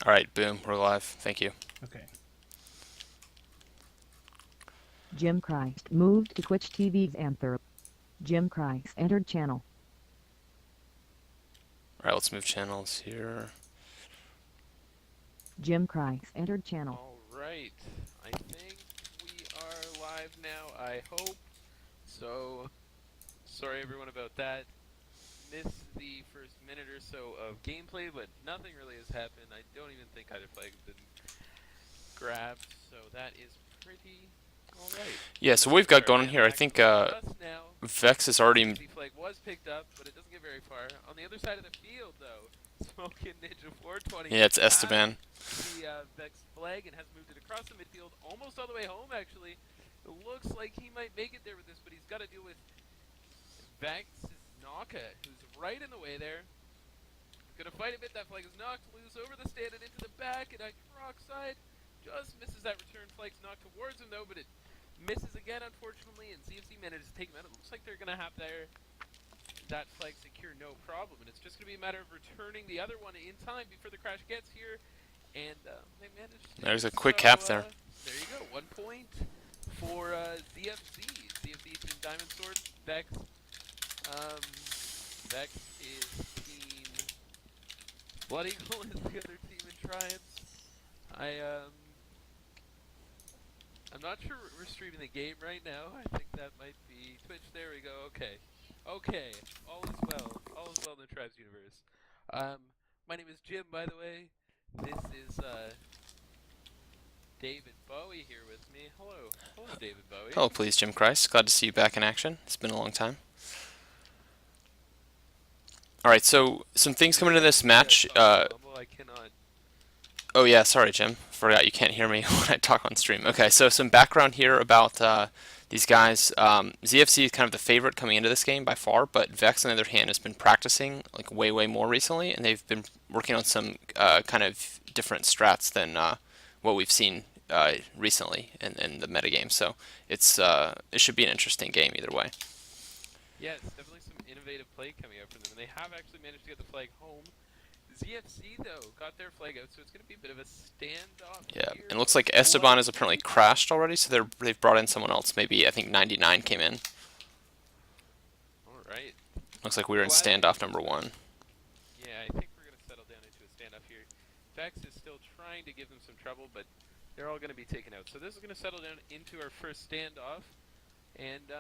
All right, boom, we're live. Thank you. Okay. Jim Christ moved to Twitch TV's Anther. Jim Christ entered channel. All right, let's move channels here. Jim Christ entered channel. All right. I think we are live now, I hope. So, sorry everyone about that. Missed the first minute or so of gameplay, but nothing really has happened. I don't even think either flag has been grabbed, so that is pretty alright. Yeah, so what we've got going on here, I think Vex is already. The flag was picked up, but it doesn't get very far. On the other side of the field, though, Smokin' Ninja 420. Yeah, it's Esteban. The Vex flag and has moved it across the midfield, almost all the way home, actually. It looks like he might make it there with this, but he's got to deal with Vex's Naka, who's right in the way there. Gonna fight a bit. That flag is knocked loose over the stand and into the back, and rock side just misses that return. Flag's knocked towards him, though, but it misses again, unfortunately, and ZFZ manages to take him out. It looks like they're gonna have that flag secure no problem, and it's just going to be a matter of returning the other one in time before the crash gets here, and they managed to. There's a quick cap there. There you go, 1 point for ZFZ. ZFZ Team Diamond Sword. Vex. Vex is Team Blood Eagle is the other team in Triumphs. I'm not sure we're streaming the game right now. I think that might be Twitch. There we go. Okay. Okay, all is well. All is well in the Tribes universe. My name is Jim, by the way. This is David Bowie here with me. Hello. Hello, David Bowie. Hello, please, Jim Christ. Glad to see you back in action. It's been a long time. All right, so some things coming into this match. I cannot. Oh yeah, sorry, Jim. Forgot you can't hear me when I talk on stream. Okay, so some background here about these guys. ZFC is kind of the favorite coming into this game by far, but Vex, on the other hand, has been practicing like way more recently, and they've been working on some kind of different strats than what we've seen recently in the metagame. So it should be an interesting game either way. Yes, definitely some innovative play coming out from them, and they have actually managed to get the flag home. ZFC, though, got their flag out, so it's going to be a bit of a standoff. Yeah, and it looks like Esteban has apparently crashed already, so they've brought in someone else. Maybe, I think 99 came in. Alright. Looks like we were in standoff number 1. Yeah, I think we're going to settle down into a standoff here. Vex is still trying to give them some trouble, but they're all going to be taken out. So this is going to settle down into our first standoff. And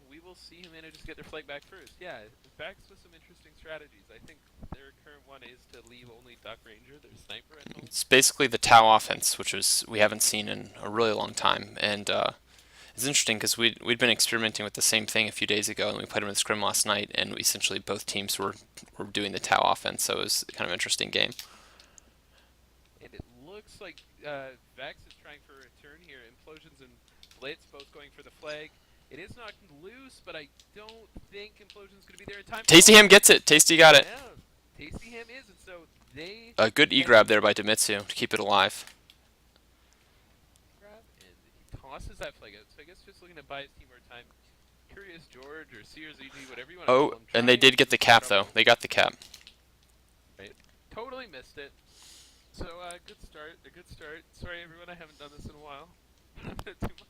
we will see who manages to get their flag back first. Yeah, Vex with some interesting strategies. I think their current one is to leave only Duck Ranger, their sniper, at home. It's basically the Tau offense, which we haven't seen in a really long time. And it's interesting because we'd been experimenting with the same thing a few days ago, and we played in the scrim last night, and essentially both teams were doing the Tau offense, so it was kind of an interesting game. And it looks like Vex is trying for a return here. Implosions and Blitz both going for the flag. It is knocked loose, but I don't think Implosion's going to be there in time. Tasty Ham gets it. Tasty got it. Yeah, Tasty Ham is, and so they... A good E-grab there by Demitsu to keep it alive. Grab, and he tosses that flag out. So I guess just looking to buy his team more time. Curious George or CRZG, whatever you want to call him. And they did get the cap, though. They got the cap. Right. Totally missed it. So, good start. A good start. Sorry, everyone, I haven't done this in a while. I'm going to do my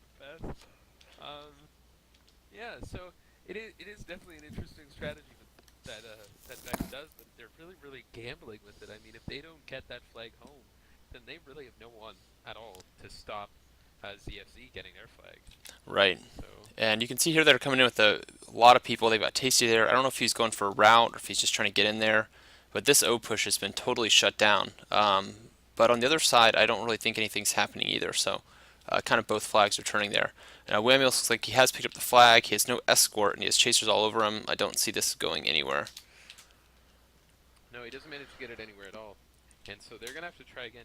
best. Yeah, so it is definitely an interesting strategy that Vex does, but they're really gambling with it. I mean, if they don't get that flag home, then they really have no one at all to stop ZFZ getting their flag. Right. So. And you can see here they're coming in with a lot of people. They've got Tasty there. I don't know if he's going for a route or if he's just trying to get in there, but this O push has been totally shut down. But on the other side, I don't really think anything's happening either. So kind of both flags are turning there. Now, Whammy looks like he has picked up the flag. He has no escort, and he has chasers all over him. I don't see this going anywhere. No, he doesn't manage to get it anywhere at all. And so they're going to have to try again.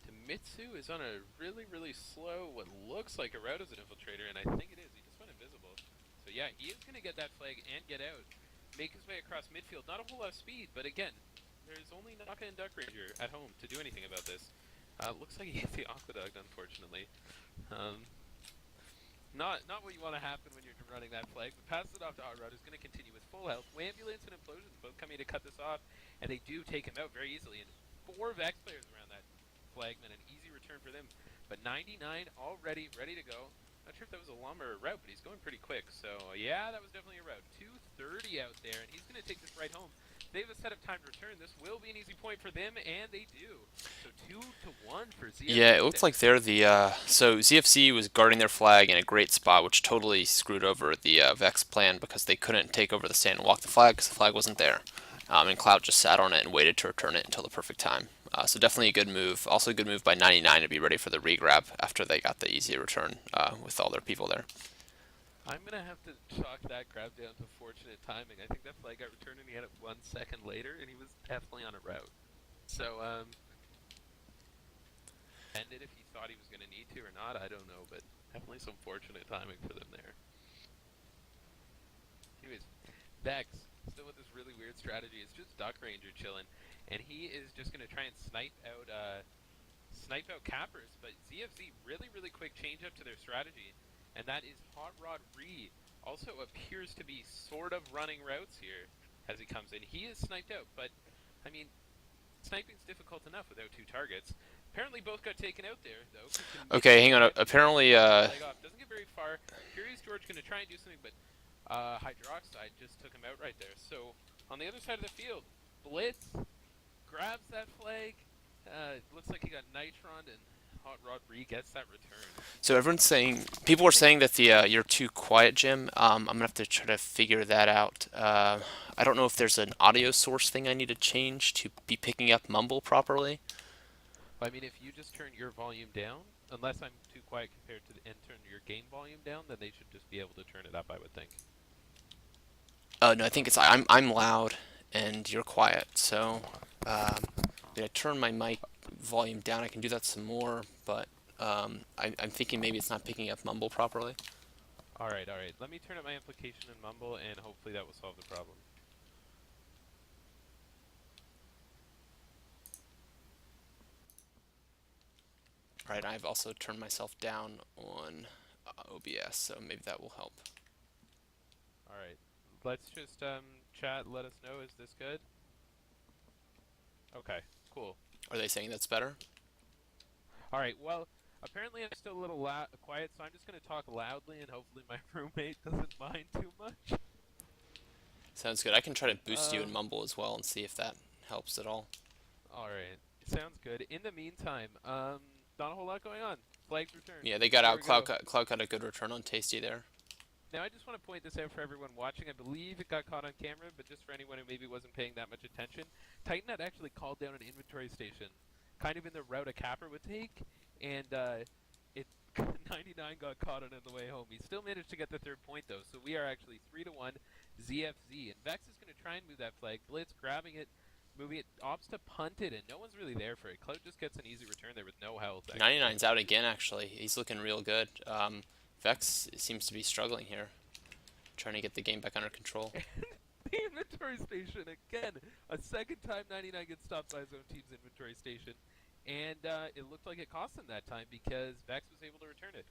Demitsu is on a really slow, what looks like a route as an infiltrator, and I think it is. He just went invisible. So yeah, he is going to get that flag and get out. Make his way across midfield. Not a whole lot of speed, but again, there's only Naka and Duck Ranger at home to do anything about this. Looks like he hit the Aqueduct, unfortunately. Not what you want to happen when you're running that flag, but passes it off to Hot Rod, who's going to continue with full health. Ambulance and Implosions both coming to cut this off, and they do take him out very easily. And 4 Vex players around that flagman, an easy return for them. But 99 already ready to go. Not sure if that was a lumber or a route, but he's going pretty quick. So yeah, that was definitely a route. 230 out there, and he's going to take this right home. They have a set of time to return. This will be an easy point for them, and they do. So 2-1 for ZFZ. Yeah, it looks like they're the so ZFC was guarding their flag in a great spot, which totally screwed over the Vex plan because they couldn't take over the stand and walk the flag because the flag wasn't there. And Cloud just sat on it and waited to return it until the perfect time. So definitely a good move. Also a good move by 99 to be ready for the regrab after they got the easy return with all their people there. I'm going to have to chalk that grab down to fortunate timing. I think that flag got returned and he had it 1 second later, and he was definitely on a route. So, ended if he thought he was going to need to or not, I don't know, but definitely some fortunate timing for them there. Anyways, Vex, still with this really weird strategy, it's just Duck Ranger chilling, and he is just going to try and snipe out cappers, but ZFZ really quick change up to their strategy, and that is Hot Rod Re also appears to be sort of running routes here as he comes in. He is sniped out, but I mean, sniping's difficult enough without 2 targets. Apparently both got taken out there, though. Okay, hang on. Apparently, doesn't get very far. Curious George going to try and do something, but Hydroxide just took him out right there. So, on the other side of the field, Blitz grabs that flag. Looks like he got Nitron, and Hot Rod Re gets that return. so everyone's saying, people are saying that the you're too quiet, Jim. I'm gonna have to try to figure that out. I don't know if there's an audio source thing I need to change to be picking up mumble properly. I mean, if you just turn your volume down, unless I'm too quiet compared to and turn your game volume down, then they should just be able to turn it up, I would think. No, I think it's I'm loud and you're quiet. So I turn my mic volume down. I can do that some more, but I'm thinking maybe it's not picking up mumble properly. All right. Let me turn up my amplification in mumble, and hopefully that will solve the problem. All right, I've also turned myself down on OBS, so maybe that will help. All right. Let's just chat. Let us know. Is this good? Okay. Cool. Are they saying that's better? All right. Well, apparently I'm still a little quiet, so I'm just going to talk loudly, and hopefully my roommate doesn't mind too much. Sounds good. I can try to boost you in mumble as well and see if that helps at all. All right. Sounds good. In the meantime, not a whole lot going on. Flags return. Yeah, they got out. Cloud got a good return on Tasty there. Now, I just want to point this out for everyone watching. I believe it got caught on camera, but just for anyone who maybe wasn't paying that much attention, Titan had actually called down an inventory station, kind of in the route a capper would take, and it 99 got caught on the way home. He still managed to get the 3rd point, though, so we are actually 3-1 ZFZ, and Vex is going to try and move that flag. Blitz grabbing it, moving it, opts to punt it, and no one's really there for it. Cloud just gets an easy return there with no health. 99's out again, actually. He's looking real good. Vex seems to be struggling here, trying to get the game back under control. The inventory station again. A second time 99 gets stopped by his own team's inventory station, and it looked like it cost him that time because Vex was able to return it.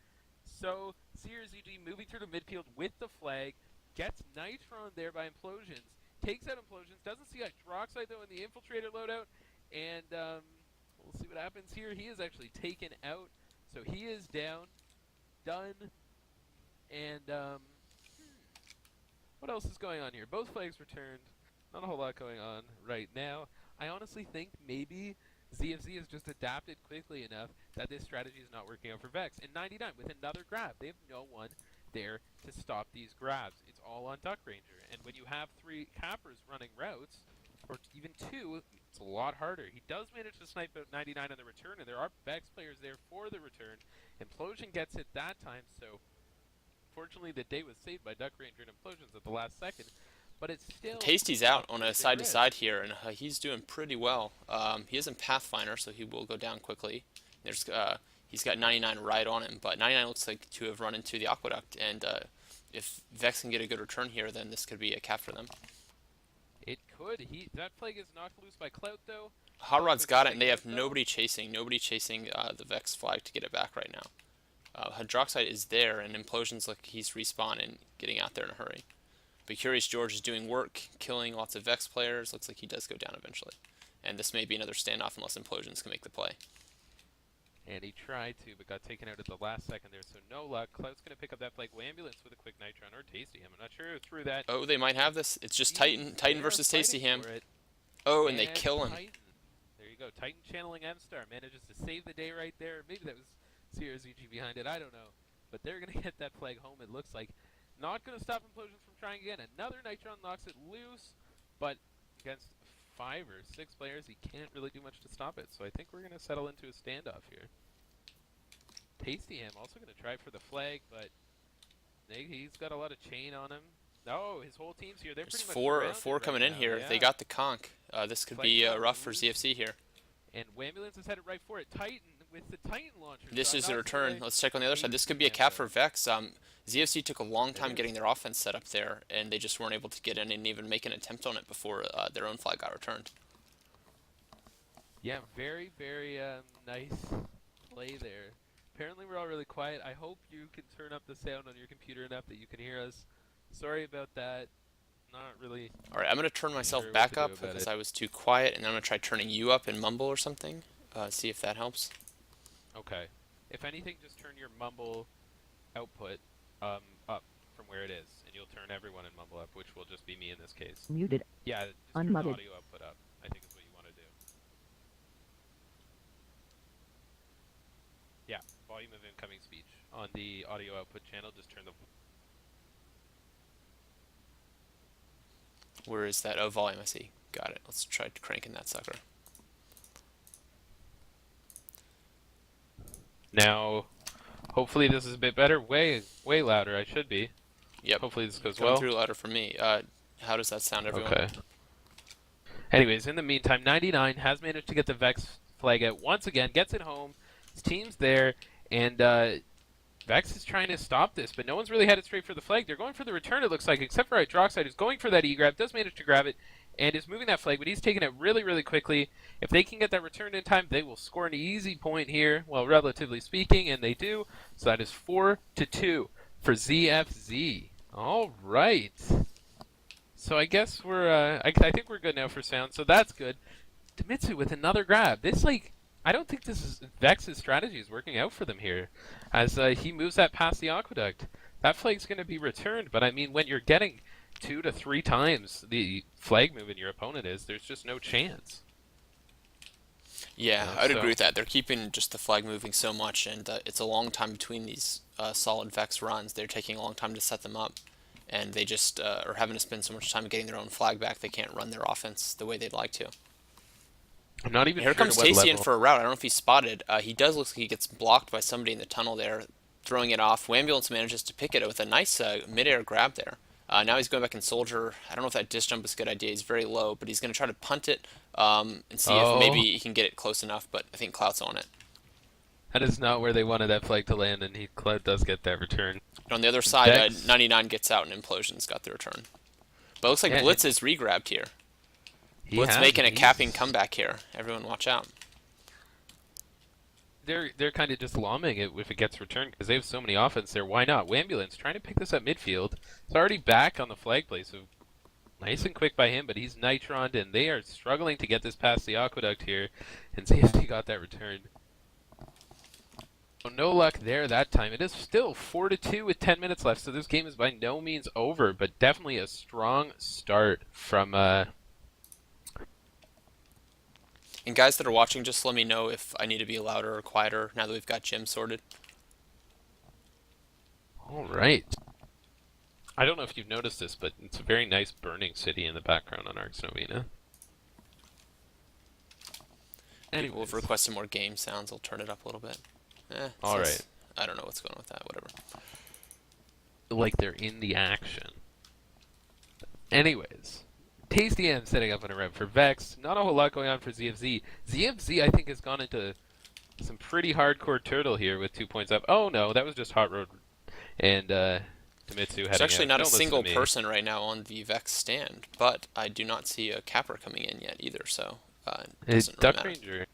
So CRZG moving through the midfield with the flag, gets Nitron there by Implosions, takes out Implosions, doesn't see Hydroxide though in the Infiltrator loadout, and we'll see what happens here. He is actually taken out, so he is down, done, and what else is going on here? Both flags returned, not a whole lot going on right now. I honestly think maybe ZFZ has just adapted quickly enough that this strategy is not working out for Vex. And 99 with another grab, they have no one there to stop these grabs. It's all on Duck Ranger. And when you have 3 cappers running routes, or even 2, it's a lot harder. He does manage to snipe out 99 on the return, and there are Vex players there for the return. Implosion gets it that time, so fortunately the day was saved by Duck Ranger and Implosions at the last second. But it's still... Tasty's out on a side-to-side here, and he's doing pretty well. He isn't Pathfinder, so he will go down quickly. There's he's got 99 right on him, but 99 looks like to have run into the Aqueduct, and if Vex can get a good return here, then this could be a cap for them. It could. That flag is knocked loose by Clout, though. Hot Rod's got it, and they have nobody chasing the Vex flag to get it back right now. Hydroxide is there, and Implosion's like he's respawning, getting out there in a hurry. But Curious George is doing work, killing lots of Vex players. Looks like he does go down eventually. and this may be another standoff unless Implosions can make the play. And he tried to, but got taken out at the last second there, so no luck. Cloud's going to pick up that flag. Ambulance with a quick Nitron, or Tasty Ham. I'm not sure who threw that. Oh, they might have this. It's just Jeez, Titan they versus are Tasty fighting Ham. for it. Oh, and they kill him. Titan. There you go. Titan channeling M-Star manages to save the day right there. Maybe that was CRZG behind it. I don't know. But they're going to get that flag home, it looks like. Not going to stop Implosions from trying again. Another Nitron knocks it loose, but against 5 or 6 players, he can't really do much to stop it. So I think we're going to settle into a standoff here. Tasty Ham also going to try for the flag, but he's got a lot of chain on him. No, his whole team's here. They're There's pretty much four surrounded coming right in now, here. yeah. They got the conch. This could Flag be shot rough for loose. ZFC here. And Wambulance is headed right for it. Titan with the Titan launcher. This shot is a knocks return. away Let's check on the other side. This could be a Tasty cap Ham, for though. Vex. ZFC took a long time It getting is. their offense set up there, and they just weren't able to get in and even make an attempt on it before their own flag got returned. Yeah, very, very nice play there. Apparently we're all really quiet. I hope you can turn up the sound on your computer enough that you can hear us. Sorry about that. Not really. All right, I'm going to turn myself Sure what back to do up about because it. I was too quiet, and then I'm going to try turning you up and mumble or something. See if that helps. Okay. If anything, just turn your mumble output up from where it is, and you'll turn everyone in mumble up, which will just be me in this case. Muted. Yeah, just turn the Unmuted. audio output up, I think is what you want to do. Yeah, volume of incoming speech. On the audio output channel, just turn the... Where is that? Oh, volume, I see. Got it. Let's try cranking that sucker. Now, hopefully this is a bit better. Way louder, I should be. Yep. Hopefully this goes Coming well. through louder for me. How does that sound, everyone? Okay. Anyways, in the meantime, 99 has managed to get the Vex flag out once again, gets it home. His team's there, and Vex is trying to stop this, but no one's really headed straight for the flag. They're going for the return, it looks like, except for Hydroxide, who's going for that E-grab, does manage to grab it, and is moving that flag, but he's taking it really, really quickly. If they can get that return in time, they will score an easy point here, well, relatively speaking, and they do. So that is 4-2 for ZFZ. All right. So I guess we're, I think we're good now for sound, so that's good. Demitsu with another grab. This, like, I don't think this is Vex's strategy is working out for them here, as he moves that past the aqueduct. That flag's going to be returned, but I mean, when you're getting 2 to 3 times the flag movement your opponent is, there's just no chance. Yeah, Yeah, I'd so- agree with that. They're keeping just the flag moving so much, and it's a long time between these solid Vex runs. They're taking a long time to set them up, and they just are having to spend so much time getting their own flag back, they can't run their offense the way they'd like to. I'm not even Here sure comes to what Tasty in level. for a route. I don't know if he's spotted. He does look like he gets blocked by somebody in the tunnel there, throwing it off. Wambulance manages to pick it with a nice mid-air grab there. Now he's going back in Soldier. I don't know if that dish jump is a good idea. He's very low, but he's going to try to punt it and see if maybe he can get it close enough, but I think Clout's on it. That is not where they wanted that flag to land, and Cloud does get that return. And on the other side, Vex. 99 gets out and Implosion's got the return. But it looks like Yeah, Blitz is re-grabbed here. He Blitz has, making a he's- capping comeback here. Everyone watch out. They're kind of just lomming it if it gets returned because they have so many offense there. Why not? Wambulance trying to pick this up midfield. It's already back on the flag play, so nice and quick by him, but he's nitroned, and they are struggling to get this past the aqueduct here, and ZFC got that return. So no luck there that time. It is still 4-2 with 10 minutes left, so this game is by no means over, but definitely a strong start from And guys that are watching, just let me know if I need to be louder or quieter now that we've got Jim sorted. All right. I don't know if you've noticed this, but it's a very nice burning city in the background on Arx Novena. People have requested more game sounds. I'll turn it up a little bit. All right. I don't know what's going on with that. Whatever. Like they're in the action. Anyways, Tasty M setting up on a rep for Vex. Not a whole lot going on for ZFZ. ZFZ, I think, has gone into some pretty hardcore turtle here with 2 points up. Oh no, that was just Hot Road and Demitsu heading There's actually out. not a Don't listen single to me. person right now on the Vex stand, but I do not see a capper coming in yet either, so it doesn't really matter.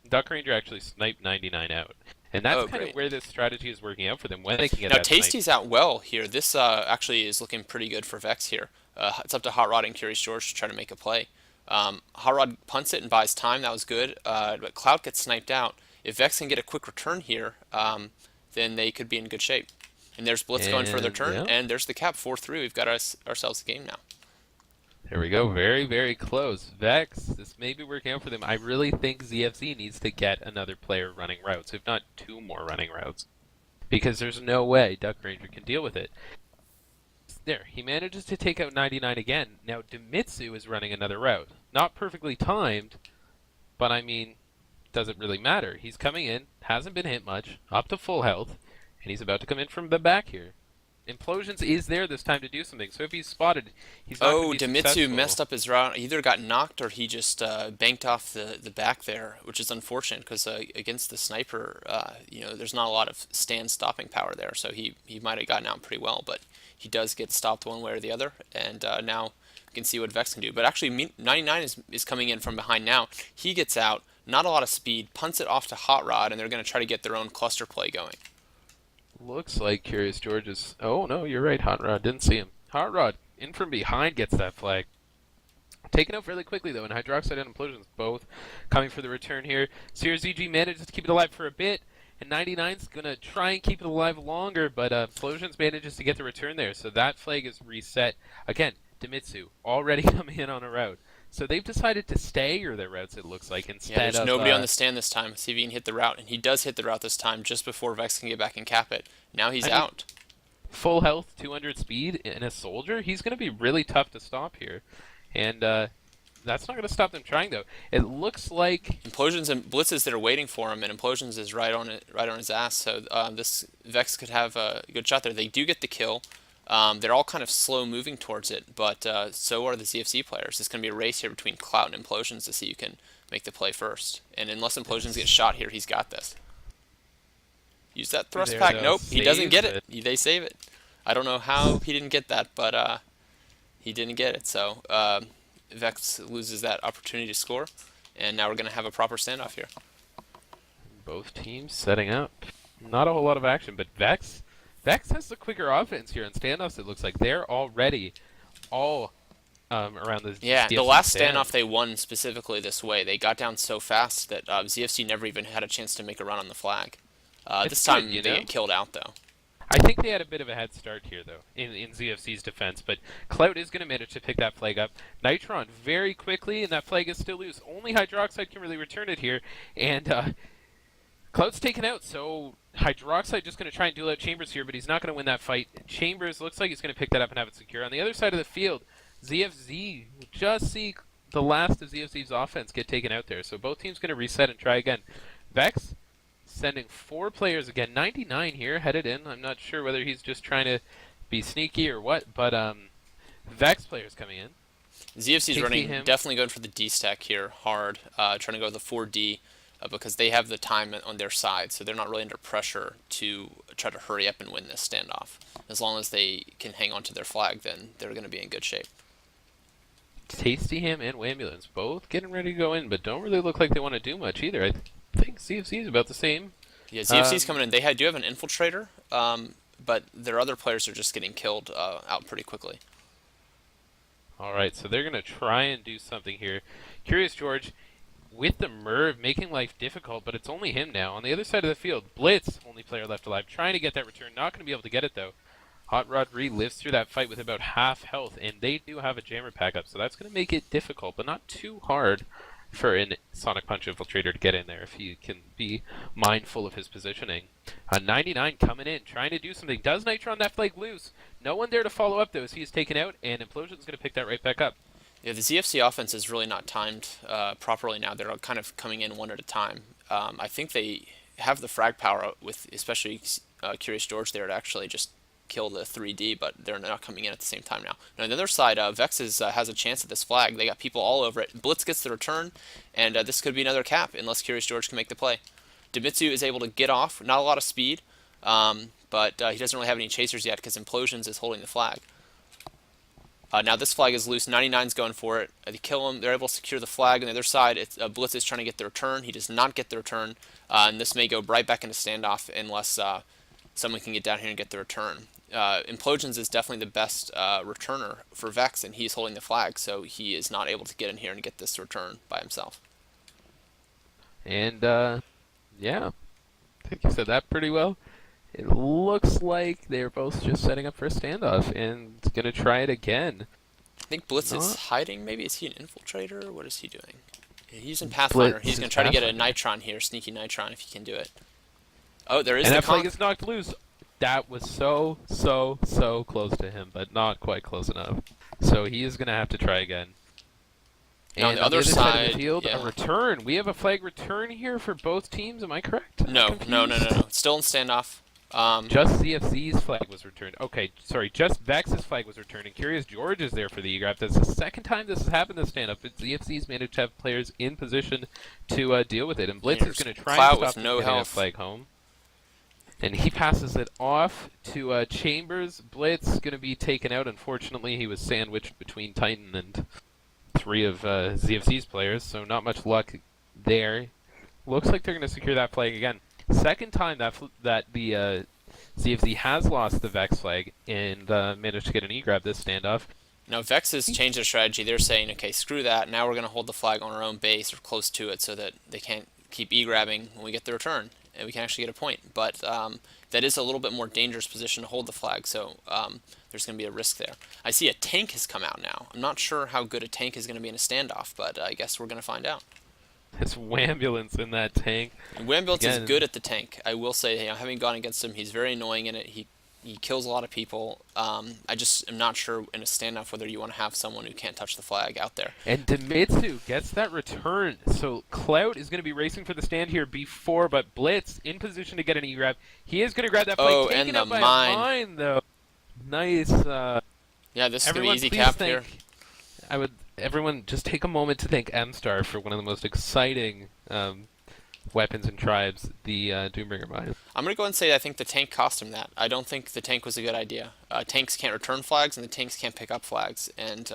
Duck Ranger actually sniped 99 out. And that's Oh, kind great. of where this strategy is working out for them, when they can get Now that snipe. Tasty's out well here. This actually is looking pretty good for Vex here. It's up to Hot Rod and Curious George to try to make a play. Hot Rod punts it and buys time. That was good. But Cloud gets sniped out. If Vex can get a quick return here, then they could be in good shape. And there's Blitz going for their And turn, yeah, and there's the cap 4-3. We've got ourselves a game now. there we go. Very, very close. Vex, this may be working out for them. I really think ZFZ needs to get another player running routes, if not 2 more running routes. Because there's no way Duck Ranger can deal with it. There, he manages to take out 99 again. Now Dimitsu is running another route. Not perfectly timed, but I mean, doesn't really matter. He's coming in, hasn't been hit much, up to full health, and he's about to come in from the back here. Implosions is there this time to do something, so if he's spotted, he's not Oh, going to be Dimitsu successful. messed up his route. Either got knocked or he just banked off the back there, which is unfortunate because against the sniper, there's not a lot of stand stopping power there. So he might have gotten out pretty well, but he does get stopped one way or the other. And now we can see what Vex can do. But actually, 99 is coming in from behind now. He gets out, not a lot of speed, punts it off to Hot Rod, and they're going to try to get their own cluster play going. Looks like Curious George is... Oh, no, you're right, Hot Rod. Didn't see him. Hot Rod, in from behind, gets that flag. Taken out fairly quickly, though, and Hydroxide and Implosions both coming for the return here. CRZG manages to keep it alive for a bit, and 99's going to try and keep it alive longer, but Implosions manages to get the return there, so that flag is reset. Again, Dimitsu already coming in on a route. So they've decided to stagger their routes, it looks like, instead Yeah, there's of... nobody on the stand this time. See if he can hit the route, and he does hit the route this time just before Vex can get back and cap it. Now he's out. Full health, 200 speed, and a soldier, he's going to be really tough to stop here. And that's not going to stop them trying, though. It looks like... Implosions and Blitz is there waiting for him, and Implosions is right on his ass. So this Vex could have a good shot there. They do get the kill. They're all kind of slow moving towards it, but so are the ZFC players. It's going to be a race here between Clout and Implosions to see who can make the play first. And unless Implosions gets shot here, he's got this. Use that thrust There, pack. though. Nope, he doesn't get it. Saves They save it. I don't know how he didn't get that, but he didn't get it. So Vex loses that opportunity to score, and now we're going to have a proper standoff here. Both teams setting up. Not a whole lot of action, but Vex has the quicker offense here in standoffs. It looks like they're already all around the Yeah, the ZFC last stand. standoff they won specifically this way. They got down so fast that ZFC never even had a chance to make a run on the flag. This It's time good, you they know? get killed out though. I think they had a bit of a head start here, though, in ZFC's defense, but Cloud is going to manage to pick that flag up. Nitron very quickly, and that flag is still loose. Only Hydroxide can really return it here, and Cloud's taken out, so Hydroxide just going to try and duel out Chambers here, but he's not going to win that fight. Chambers looks like he's going to pick that up and have it secure. On the other side of the field, ZFZ will just see the last of ZFZ's offense get taken out there, so both teams going to reset and try again. Vex sending 4 players again. 99 here, headed in. I'm not sure whether he's just trying to be sneaky or what, but Vex players coming in. ZFC's running, him. definitely going for the D stack here hard, trying to go with the 4D because they have the time on their side, so they're not really under pressure to try to hurry up and win this standoff. As long as they can hang on to their flag, then they're going to be in good shape. Tasty Ham and Wambulance both getting ready to go in, but don't really look like they want to do much either. I think CFC is about the same. Yeah, ZFC's coming in. They do have an infiltrator, but their other players are just getting killed out pretty quickly. All right, so they're going to try and do something here. Curious George, with the Merv, making life difficult, but it's only him now. On the other side of the field, Blitz, only player left alive, trying to get that return. Not going to be able to get it, though. Hot Rod Re lives through that fight with about half health, and they do have a jammer pack up, so that's going to make it difficult, but not too hard for a Sonic Punch Infiltrator to get in there if he can be mindful of his positioning. 99 coming in, trying to do something. Does Nitron that flag loose? No one there to follow up, though, as he's taken out, and Implosion's going to pick that right back up. Yeah, the ZFC offense is really not timed properly now. They're kind of coming in one at a time. I think they have the frag power with, especially Curious George there to actually just kill the 3D, but they're not coming in at the same time now. Now on the other side, Vex has a chance at this flag. They got people all over it. Blitz gets the return, and this could be another cap unless Curious George can make the play. Dimitsu is able to get off, not a lot of speed, but he doesn't really have any chasers yet because Implosions is holding the flag. Now this flag is loose. 99's going for it. They kill him. They're able to secure the flag. On the other side, Blitz is trying to get the return. He does not get the return, and this may go right back into standoff unless someone can get down here and get the return. Implosions is definitely the best returner for Vex, and he's holding the flag, so he is not able to get in here and get this return by himself. And, yeah, I think you said that pretty well. It looks like they're both just setting up for a standoff and gonna try it again. I think Blitz is Not- hiding. Maybe is he an infiltrator? What is he doing? Yeah, he's in Pathfinder. Blitz He's is going to try to get a Pathfinder. Nitron here, sneaky Nitron if he can do it. Oh, there is And the that flag con. is knocked loose. That was so close to him, but not quite close enough. So he is gonna have to try again. Now, on And the other side of side, the field, yeah. a return. We have a flag return here for both teams. Am I correct? I'm No. confused. Still in standoff. Just ZFZ's flag was returned. Okay, sorry, just Vex's flag was returned, and Curious George is there for the E-Grab. That's the second time this has happened this stand-up, but ZFZ's managed to have players in position to deal with it, and Blitz is Here's going to try Clout and with stop no him getting that health. flag home. And he passes it off to Chambers. Blitz going to be taken out. Unfortunately, he was sandwiched between Titan and 3 of ZFZ's players, so not much luck there. Looks like they're going to secure that flag again. Second time that the ZFZ has lost the Vex flag and managed to get an E-Grab this standoff. Now, Vex has changed their strategy. They're saying, okay, screw that. Now we're going to hold the flag on our own base or close to it so that they can't keep E-grabbing when we get the return. And we can actually get a point. But that is a little bit more dangerous position to hold the flag, so there's going to be a risk there. I see a tank has come out now. I'm not sure how good a tank is going to be in a standoff, but I guess we're going to find out. It's Wambulance in that tank. And Wambulance is Again. good at the tank. I will say, having gone against him, he's very annoying in it. He kills a lot of people. I just am not sure in a standoff whether you want to have someone who can't touch the flag out there. And Demitsu gets that return. So Clout is going to be racing for the stand here before, but Blitz in position to get an E-Grab. He is going to grab that flag. Oh, taken and the out by mine. a mine, though. Nice. Yeah, this is going to be Everyone, easy please cap thank, here. Everyone, just take a moment to thank M-Star for one of the most exciting weapons and tribes, the Doombringer mine. I'm going to go ahead and say I think the tank cost him that. I don't think the tank was a good idea. Tanks can't return flags, and the tanks can't pick up flags. And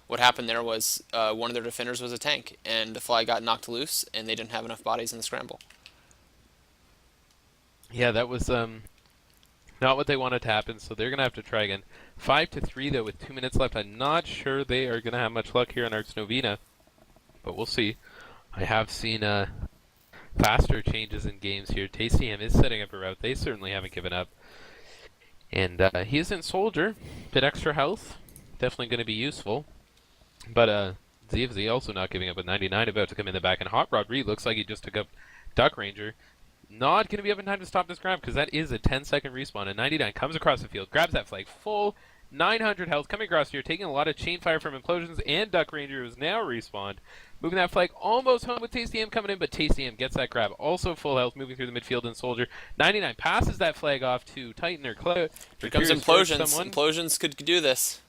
what happened there was one of their defenders was a tank, and the flag got knocked loose, and they didn't have enough bodies in the scramble. Yeah, that was not what they wanted to happen, so they're going to have to try again. 5-3, though, with 2 minutes left. I'm not sure they are going to have much luck here on Arx Novena, but we'll see. I have seen faster changes in games here. TCM is setting up a route. They certainly haven't given up. And he is in Soldier. Bit extra health. Definitely going to be useful. But ZFZ also not giving up with 99 about to come in the back. And Hot Rod Reed looks like he just took up Duck Ranger. Not going to be up in time to stop this grab because that is a 10-second respawn. And 99 comes across the field, grabs that flag, full 900 health coming across here, taking a lot of chain fire from Implosions and Duck Ranger, who's now respawned. Moving that flag almost home with Tasty M coming in, but Tasty M gets that grab. Also full health, moving through the midfield and Soldier. 99 passes that flag off to Titan or Cloud. Here comes Implosions. Implosions could do this.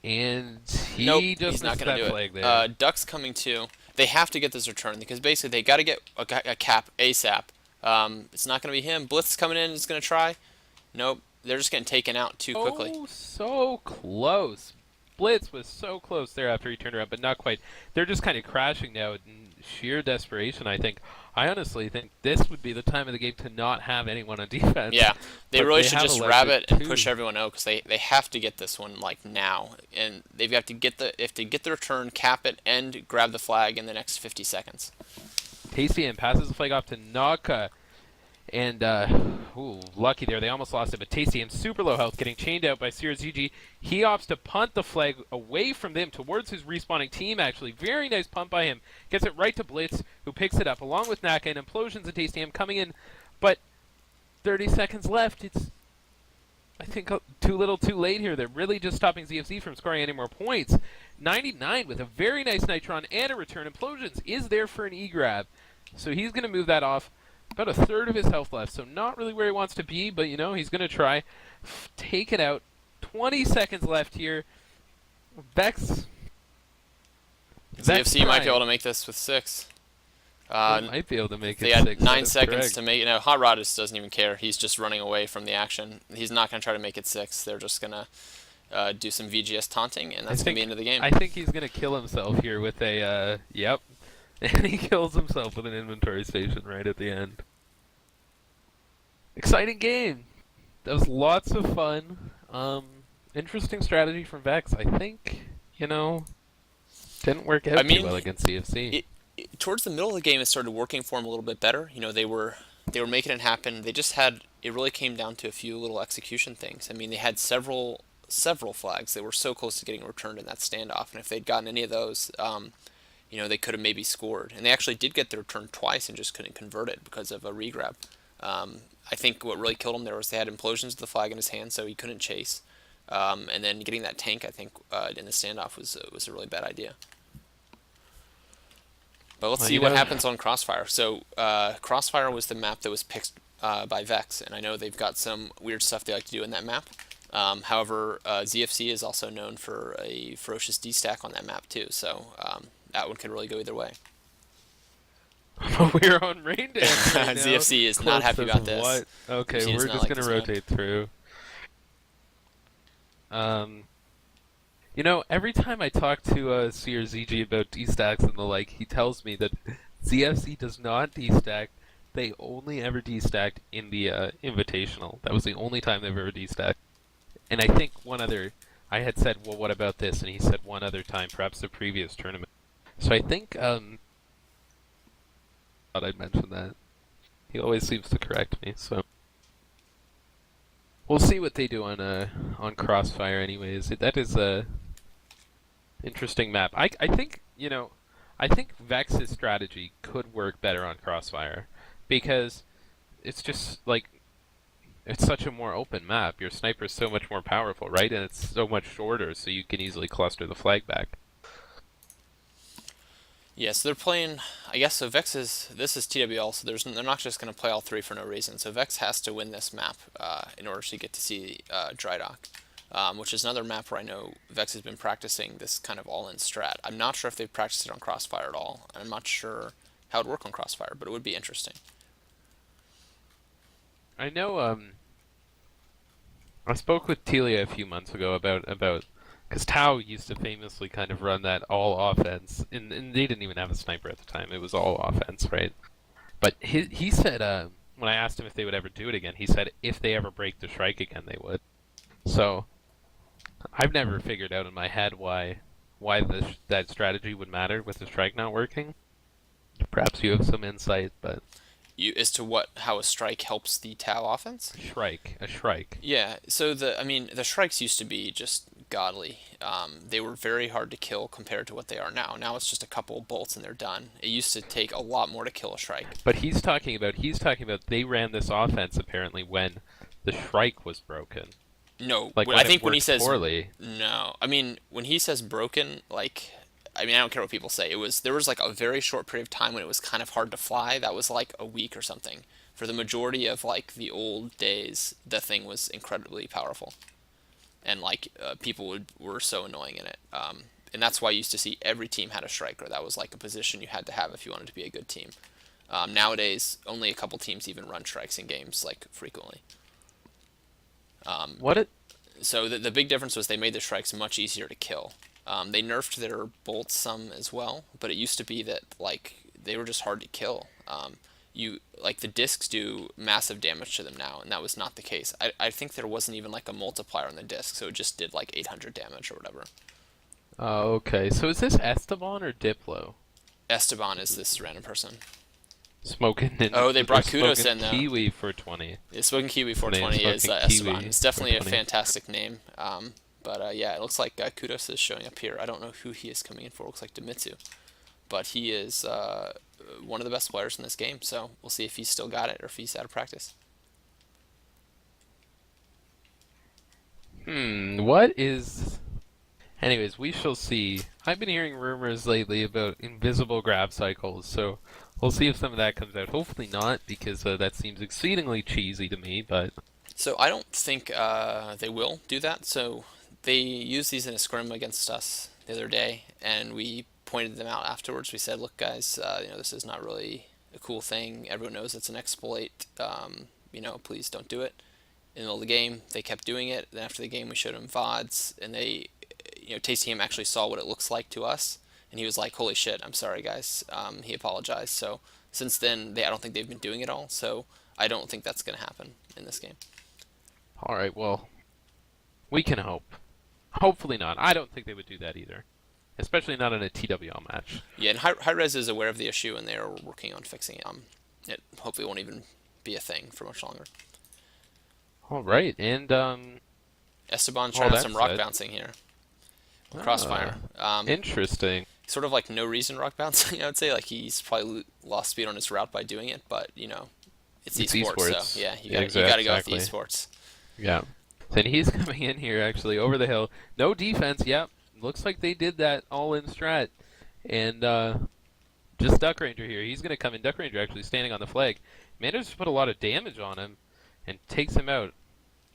And he Nope, just he's not missed going that to do flag it. there. Duck's coming too. They have to get this return because basically they got to get a cap ASAP. It's not going to be him. Blitz is coming in. Is going to try. Nope. They're just getting taken out too quickly. Oh, so close. Blitz was so close there after he turned around, but not quite. They're just kind of crashing now in sheer desperation, I think. I honestly think this would be the time of the game to not have anyone on defense. Yeah, they But really they should have just elected rabbit and to. push everyone out because they have to get this one like now, and they've got to get the return, cap it, and grab the flag in the next 50 seconds. Tasty M passes the flag off to Naka. And, ooh, lucky there. They almost lost it, but Tasty M, super low health, getting chained out by Sierra ZG. He opts to punt the flag away from them towards his respawning team, actually. Very nice punt by him. Gets it right to Blitz, who picks it up, along with Naka, and Implosions and Tasty M coming in. But 30 seconds left. It's, I think, too little too late here. They're really just stopping ZFZ from scoring any more points. 99 with a very nice Nitron and a return. Implosions is there for an E-grab. So he's going to move that off. About a third of his health left, so not really where he wants to be, but, you know, he's going to try. Take it out. 20 seconds left here. Vex. ZFC might be able to make this with 6. Might be able to make They it had 6. 9 seconds to make it. No, Hot Rod just doesn't even care. He's just running away from the action. He's not going to try to make it 6. They're just going to do some VGS taunting, and that's going to be the end of the game. I think he's going to kill himself here with a, yep. And he kills himself with an inventory station right at the end. Exciting game. That was lots of fun. Interesting strategy from Vex. I think, you know, didn't work I out too mean, well against CFC. towards the middle of the game, it started working for them a little bit better. You know, they were making it happen. They just had it really came down to a few little execution things. I mean, they had several flags. They were so close to getting returned in that standoff, and if they'd gotten any of those, they could have maybe scored. And they actually did get their turn twice and just couldn't convert it because of a regrab. I think what really killed him there was they had implosions of the flag in his hand, so he couldn't chase. And then getting that tank, I think, in the standoff was a really bad idea. But let's Well, see you what know, happens on Crossfire. So Crossfire was the map that was picked by Vex, and I know they've got some weird stuff they like to do in that map. However, ZFC is also known for a ferocious D-stack on that map too, so that one could really go either way. we're on rain dance right now. ZFC is not Close happy says about this. what? Okay, ZFC does we're not just like gonna this map. rotate through. Um, every time I talk to C or ZG about D-stacks and the like, he tells me that ZFC does not D-stack. They only ever D-stacked in the Invitational. That was the only time they've ever D-stacked. And I think I had said, well, what about this? And he said one other time, perhaps the previous tournament. So I think, thought I'd mention that. He always seems to correct me, so. We'll see what they do on Crossfire anyways. That is a interesting map. I think, I think Vex's strategy could work better on Crossfire because it's just like it's such a more open map. Your sniper's so much more powerful, right? And it's so much shorter, so you can easily cluster the flag back. Yeah, so they're playing. I guess so. This is TWL, so they're not just going to play all three for no reason. So Vex has to win this map in order to get to see Dry Dock, which is another map where I know Vex has been practicing this kind of all-in strat. I'm not sure if they've practiced it on Crossfire at all, and I'm not sure how it would work on Crossfire, but it would be interesting. I know. I spoke with Telia a few months ago about because Tau used to famously kind of run that all offense, and they didn't even have a sniper at the time. It was all offense, right? But he said when I asked him if they would ever do it again, he said if they ever break the Shrike again, they would. So I've never figured out in my head why that strategy would matter with the Strike not working. Perhaps you have some insight, but As to how a strike helps the Tau offense? a Shrike. Yeah, so the Shrikes used to be just godly. They were very hard to kill compared to what they are now. Now it's just a couple bolts and they're done. It used to take a lot more to kill a Shrike. But he's talking about they ran this offense apparently when the Shrike was broken. No, Like I when think it when he worked says poorly. no, I mean when he says broken, I don't care what people say. There was like a very short period of time when it was kind of hard to fly. That was like a week or something. For the majority of like the old days, the thing was incredibly powerful, and people were so annoying in it. And that's why you used to see every team had a striker. That was like a position you had to have if you wanted to be a good team. Nowadays, only a couple teams even run strikes in games like frequently. What it So the big difference was they made the strikes much easier to kill. They nerfed their bolts some as well, but it used to be that they were just hard to kill. The discs do massive damage to them now, and that was not the case. I think there wasn't even like a multiplier on the disc, so it just did like 800 damage or whatever. Oh, okay. So is this Esteban or Diplo? Esteban is this random person. Smoking in Oh, they brought Kudos in though. Kiwi for 20. Yeah, Smoking Kiwi His name's 420 is Smoking Esteban. Kiwi It's definitely a 420. fantastic name. But yeah, it looks like Kudos is showing up here. I don't know who he is coming in for. It looks like Demitsu. But he is one of the best players in this game, so we'll see if he's still got it or if he's out of practice. What is... Anyways, we shall see. I've been hearing rumors lately about invisible grab cycles, so we'll see if some of that comes out. Hopefully not, because that seems exceedingly cheesy to me, but... So I don't think they will do that. So they used these in a scrim against us the other day, and we pointed them out afterwards. We said, "Look, guys, this is not really a cool thing. Everyone knows it's an exploit. Please don't do it." In the middle of the game, they kept doing it. Then after the game, we showed them VODs, and Tasty Ham actually saw what it looks like to us, and he was like, "Holy shit, I'm sorry, guys." He apologized. So since then, I don't think they've been doing it all. So I don't think that's going to happen in this game. All right, well, we can hope. Hopefully not. I don't think they would do that either, especially not in a TWL match. Yeah, and Hi-Rez is aware of the issue, and they are working on fixing it. It hopefully won't even be a thing for much longer. All right, and Esteban's all trying out that some rock said, bouncing here. Crossfire. Interesting. Sort of like no reason rock bouncing, I would say. Like he's probably lost speed on his route by doing it, but you know, it's esports, so yeah, you gotta go with the esports. Yeah. Then he's coming in here actually over the hill. No defense. Yep. Looks like they did that all in strat. And just Duck Ranger here. He's gonna come in. Duck Ranger actually standing on the flag. Manages to put a lot of damage on him and takes him out.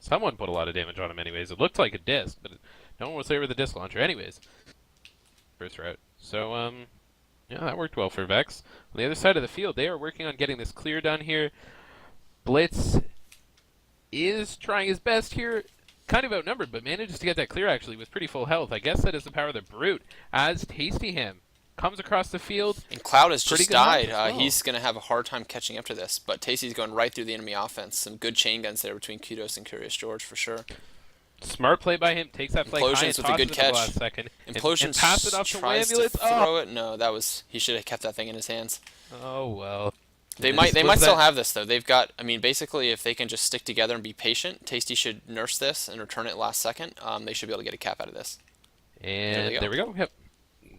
Someone put a lot of damage on him anyways. It looked like a disc, but no one was there with a disc launcher anyways. First route. So yeah, that worked well for Vex. On the other side of the field, they are working on getting this clear done here. Blitz is trying his best here. Kind of outnumbered, but manages to get that clear actually with pretty full health. I guess that is the power of the Brute as Tasty Ham comes across the field. And Cloud has Pretty just good health died. as well. He's going to have a hard time catching up to this, but Tasty's going right through the enemy offense. Some good chain guns there between Kudos and Curious George for sure. Smart play by him. Takes that flag high and Implosions with a tosses good it catch. at the last second. Implosions and pass it off to tries Wambulance. to throw it. No, he should have kept that thing in his hands. Oh well. They might still have this though. They've got. I mean, basically, if they can just stick together and be patient, Tasty should nurse this and return it last second. They should be able to get a cap out of this. And there we go. Yep.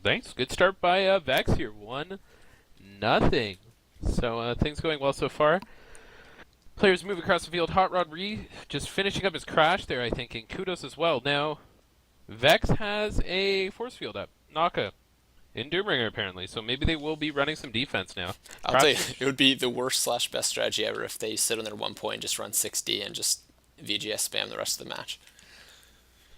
Thanks. Good start by Vex here. 1-0. So things going well so far. Players move across the field. Hot Rod Ree just finishing up his crash there, I think, and Kudos as well. Now, Vex has a force field up. Naka. In Doomringer, apparently, so maybe they will be running some defense now. I'll tell you, it would be the worst / best strategy ever if they sit on their 1 point, just run 6D, and just VGS spam the rest of the match.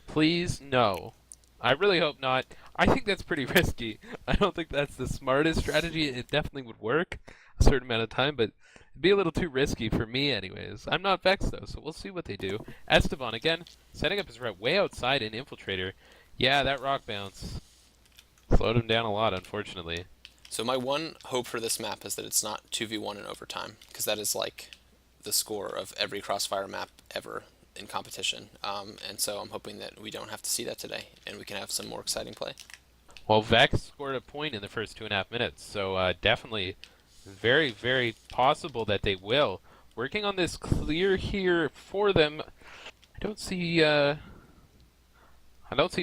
Please, no. I really hope not. I think that's pretty risky. I don't think that's the smartest strategy. It definitely would work a certain amount of time, but it'd be a little too risky for me anyways. I'm not Vex, though, so we'll see what they do. Esteban, again, setting up his route way outside in Infiltrator. Yeah, that rock bounce slowed him down a lot, unfortunately. So my one hope for this map is that it's not 2v1 in overtime, because that is like the score of every Crossfire map ever in competition. And so I'm hoping that we don't have to see that today, and we can have some more exciting play. Well, Vex scored a point in the first 2.5 minutes, so definitely very, very possible that they will. Working on this clear here for them. I don't see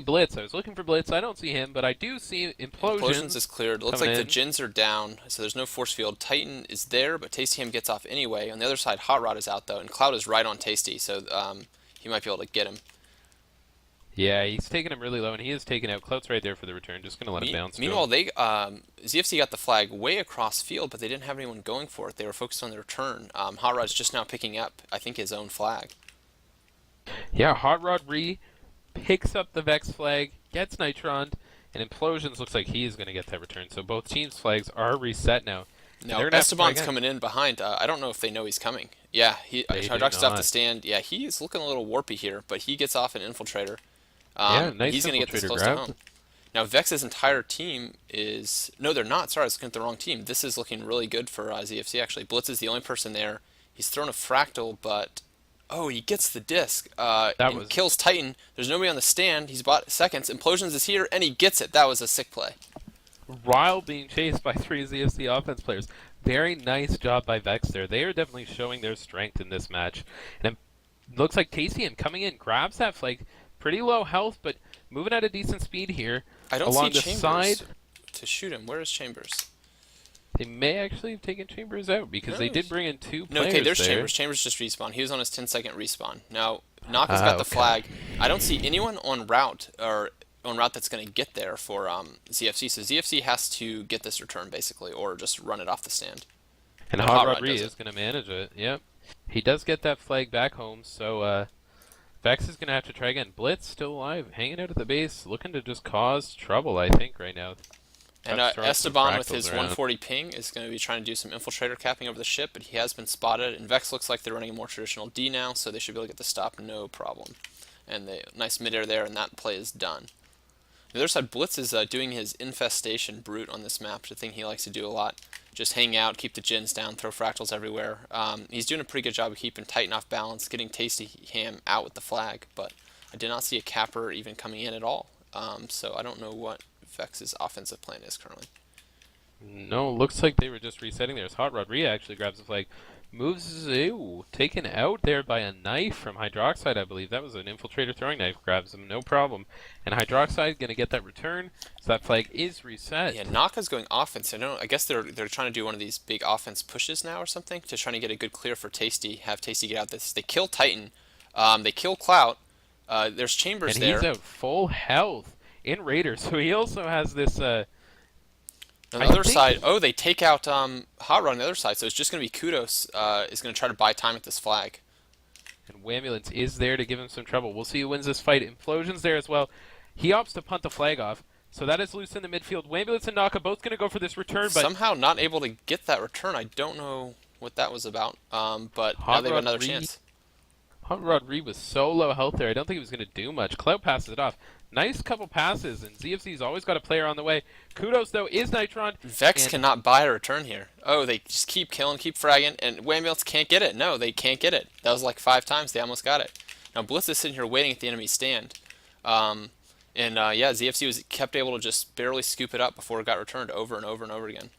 Blitz. I was looking for Blitz. I don't see him, but I do see Implosions. Implosions is cleared. It looks like the Jins are down, so there's no force field. Titan is there, but Tasty Ham gets off anyway. On the other side, Hot Rod is out, though, and Cloud is right on Tasty, so he might be able to get him. Yeah, he's taking him really low, and he is taking out. Cloud's right there for the return. Just going to let him bounce. Meanwhile, ZFC got the flag way across field, but they didn't have anyone going for it. They were focused on their return. Hot Rod's just now picking up, I think, his own flag. Yeah, Hot Rod Ree picks up the Vex flag, gets Nitroned, and Implosions looks like he's going to get that return. So both teams' flags are reset now. Now, Esteban's coming in behind. I don't know if they know he's coming. Yeah, Hydrox's off the stand. Yeah, he's looking a little warpy here, but he gets off an Infiltrator. Yeah, nice he's going to get this close to home. Now, Vex's entire team is... No, they're not. Sorry, I was looking at the wrong team. This is looking really good for ZFC, actually. Blitz is the only person there. He's thrown a Fractal, but... Oh, he gets the disc. Kills Titan. There's nobody on the stand. He's bought seconds. Implosions is here, and he gets it. That was a sick play. Ryle being chased by 3 ZFC offense players. Very nice job by Vex there. They are definitely showing their strength in this match. And it looks like Tastian coming in, grabs that flag. Pretty low health, but moving at a decent speed here. I don't along see the Chambers side to shoot him. Where is Chambers? They may actually have taken Chambers out because they did bring in 2 players. No, okay, there's there. Chambers. Chambers just respawned. He was on his 10-second respawn. Now, Naka's got the flag. I don't see anyone on route that's going to get there for ZFC. So ZFC has to get this return basically, or just run it off the stand. And Hot Rod Ree is going to manage it. Yep, he does get that flag back home. So Vex is going to have to try again. Blitz still alive, hanging out at the base, looking to just cause trouble. I think right now. And Esteban with his 140 ping is going to be trying to do some infiltrator capping over the ship, but he has been spotted. And Vex looks like they're running a more traditional D now, so they should be able to get the stop no problem. And nice midair there, and that play is done. The other side, Blitz is doing his infestation brute on this map, which I think he likes to do a lot. just hang out, keep the gens down, throw fractals everywhere. He's doing a pretty good job of keeping Titan off balance, getting Tasty Ham out with the flag, but I did not see a capper even coming in at all. So I don't know what Vex's offensive plan is currently. No, looks like they were just resetting there. Hot Rod Rhea actually grabs the flag. Moves, taken out there by a knife from Hydroxide, I believe. That was an infiltrator throwing knife. Grabs him, no problem. And Hydroxide going to get that return, so that flag is reset. Yeah, Naka's going offense. I guess they're trying to do one of these big offense pushes now or something to try to get a good clear for Tasty. Have Tasty get out this. They kill Titan. They kill Clout. There's Chambers and there. And he's at full health in Raider, so he also has this... On the other side, they take out Hot Rod on the other side, so it's just going to be Kudos is going to try to buy time at this flag. And Wambulance is there to give him some trouble. We'll see who wins this fight. Implosion's there as well. He opts to punt the flag off, so that is loose in the midfield. Wambulance and Naka both going to go for this return, but... somehow not able to get that return. I don't know what that was about, but now they have another chance. Hot Rod Reed was so low health there, I don't think he was going to do much. Cloud passes it off. Nice couple passes, and ZFZ's always got a player on the way. Kudos, though, is Nitron. Vex cannot buy a return here. Oh, they just keep killing, keep fragging, and Wambulance can't get it. No, they can't get it. That was like 5 times they almost got it. Now Blitz is sitting here waiting at the enemy stand. Yeah, ZFZ was kept able to just barely scoop it up before it got returned over and over and over again.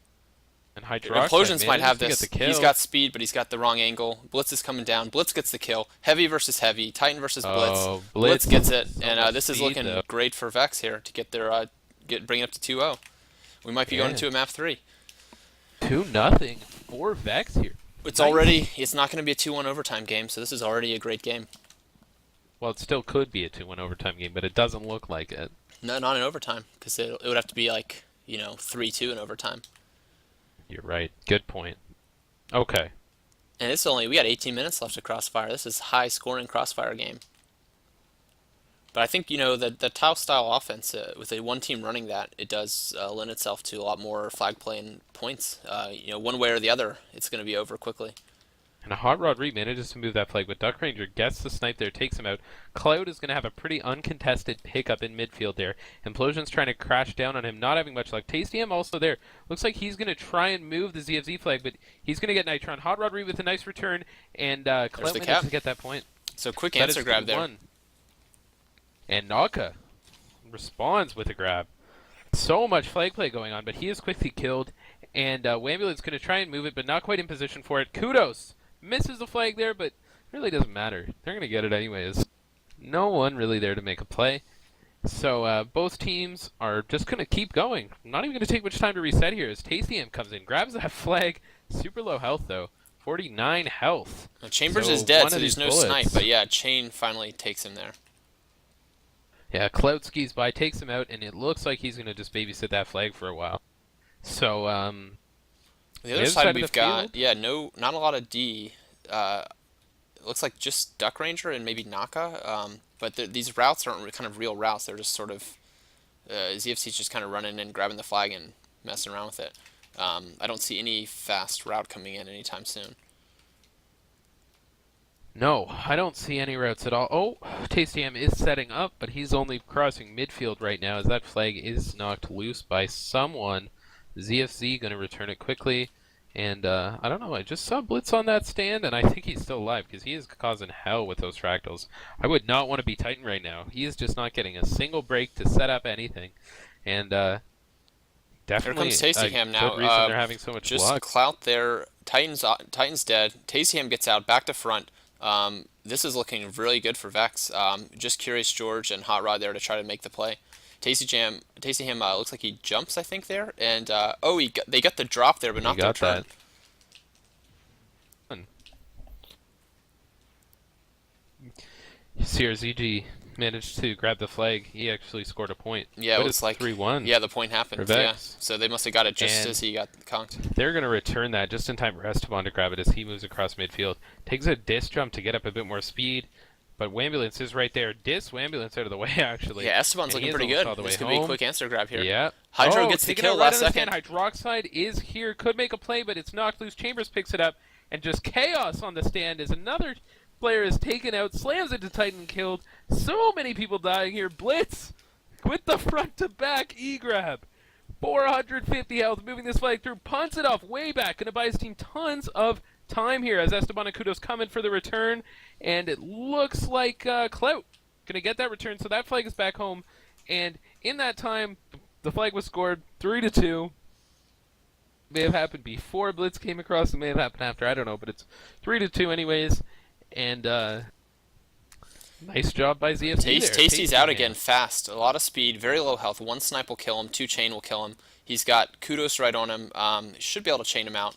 And Hydroxide Implosions might have this. He's got speed, but he's got the wrong angle. Blitz is coming down. Blitz gets the kill. Heavy versus Heavy. Titan versus Blitz. Blitz gets it, and this is looking great for Vex here to get their bring it up to 2-0. We might be going into a map 3. 2-0 for Vex here. It's already. It's not going to be a 2-1 overtime game, so this is already a great game. Well, it still could be a 2-1 overtime game, but it doesn't look like it. No, not in overtime, because it would have to be like 3-2 in overtime. You're right. Good point. Okay. And we got 18 minutes left of Crossfire. This is high scoring Crossfire game. But I think, the Tau style offense, with a one team running that, it does lend itself to a lot more flag play and points. One way or the other, it's going to be over quickly. And Hot Rod Reed manages to move that flag, but Duck Ranger gets the snipe there, takes him out. Cloud is going to have a pretty uncontested pickup in midfield there. Implosion's trying to crash down on him, not having much luck. Tasty M also there. Looks like he's going to try and move the ZFZ flag, but he's going to get Nitron. Hot Rod Reed with a nice return, and Cloud manages to get that point. So quick answer grab there. And Naka responds with a grab. So much flag play going on, but he is quickly killed, and Wambulance going to try and move it, but not quite in position for it. Kudos misses the flag there, but it really doesn't matter. They're going to get it anyways. No one really there to make a play. So both teams are just going to keep going. Not even going to take much time to reset here as Tasty M comes in, grabs that flag. Super low health, though. 49 health. Now, Chambers is dead, so there's no snipe, but yeah, Chain finally takes him there. Yeah, Cloud skis by, takes him out, and it looks like he's going to just babysit that flag for a while. So, the other side we've got, not a lot of D. It looks like just Duck Ranger and maybe Naka. But these routes aren't kind of real routes. They're just sort of ZFC's just kind of running and grabbing the flag and messing around with it. I don't see any fast route coming in anytime soon. No, I don't see any routes at all. Oh, Tasty M is setting up, but he's only crossing midfield right now as that flag is knocked loose by someone. ZFZ going to return it quickly. And, I don't know, I just saw Blitz on that stand, and I think he's still alive, because he is causing hell with those fractals. I would not want to be Titan right now. He is just not getting a single break to set up anything. And, definitely here comes Tastyham now. Good reason they're having so much just luck. Clout there. Titan's dead. Tastyham gets out, back to front. This is looking really good for Vex. Just Curious George and Hot Rod there to try to make the play. Tastyham looks like he jumps, I think, there. And, they got the drop there, but not the return. CRZG managed to grab the flag. He actually scored a point. Yeah, but it was like 3-1. Yeah, the point happened. Yeah, so they must have got it just as he got conked. They're going to return that just in time for Esteban to grab it as he moves across midfield. Takes a disc jump to get up a bit more speed, but Wambulance is right there. Wambulance out of the way, actually. Yeah, Esteban's looking pretty good. This could be a quick answer grab here. Yeah. Hydro gets the kill last second. Hydroxide is here. Could make a play, but it's knocked loose. Chambers picks it up, and just chaos on the stand as another player is taken out, slams into Titan, killed. So many people dying here. Blitz with the front to back E-grab. 450 health, moving this flag through, punts it off way back, going to buy his team tons of time here as Esteban and Kudos come in for the return, and it looks like Clout going to get that return, so that flag is back home, and in that time, the flag was scored 3-2. May have happened before Blitz came across, it may have happened after, I don't know, but it's 3-2 anyways, and nice job by ZFZ there. Tasty's out again fast. A lot of speed, very low health. One snipe will kill him, 2 chain will kill him. He's got Kudos right on him. Should be able to chain him out.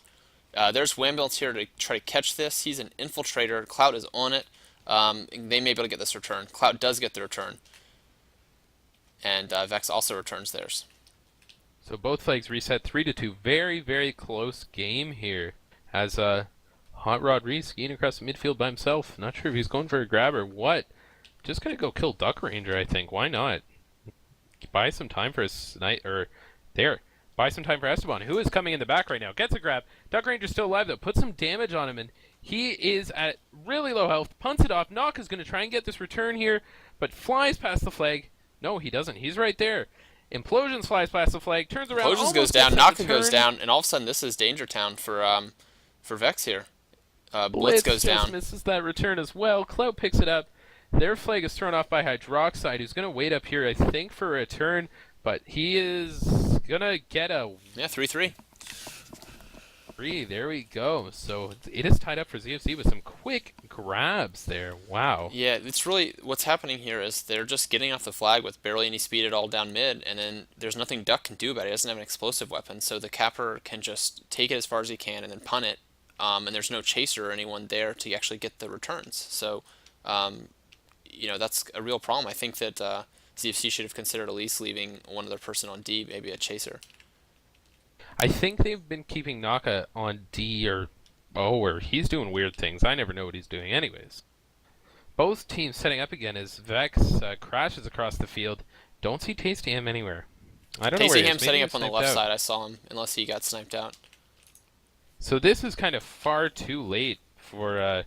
There's Wambulance here to try to catch this. He's an infiltrator. Clout is on it. They may be able to get this return. Clout does get the return. And Vex also returns theirs. So both flags reset 3-2. Very, very close game here. As Hot Rod Reese skiing across the midfield by himself. Not sure if he's going for a grab or what. Just gonna go kill Duck Ranger, I think. Why not? Buy some time for a snipe, or there. Buy some time for Esteban, who is coming in the back right now. Gets a grab. Duck Ranger's still alive though. Put some damage on him, and he is at really low health. Punts it off. Knock is gonna try and get this return here, but flies past the flag. No, he doesn't. He's right there. Implosions flies past the flag. Turns around. Implosions goes down. Naka goes down, and all of a sudden this is Danger Town for Vex here. Blitz goes down. Misses that return as well. Clout picks it up. Their flag is thrown off by Hydroxide, who's going to wait up here, I think, for a return, but he is going to get a... Yeah, 3-3. 3, there we go. So it is tied up for ZFZ with some quick grabs there. Wow. Yeah, it's really... What's happening here is they're just getting off the flag with barely any speed at all down mid, and then there's nothing Duck can do about it. He doesn't have an explosive weapon, so the capper can just take it as far as he can and then punt it, and there's no chaser or anyone there to actually get the returns. So... you know, that's a real problem. I think that ZFC should have considered at least leaving one other person on D, maybe a chaser. I think they've been keeping Naka on D or O, or he's doing weird things. I never know what he's doing anyways. Both teams setting up again as Vex crashes across the field. Don't see Tasty Ham anywhere. I don't know where he is. Tasty Ham setting Maybe up on the left side. I saw him, unless he got sniped out. So this is kind of far too late for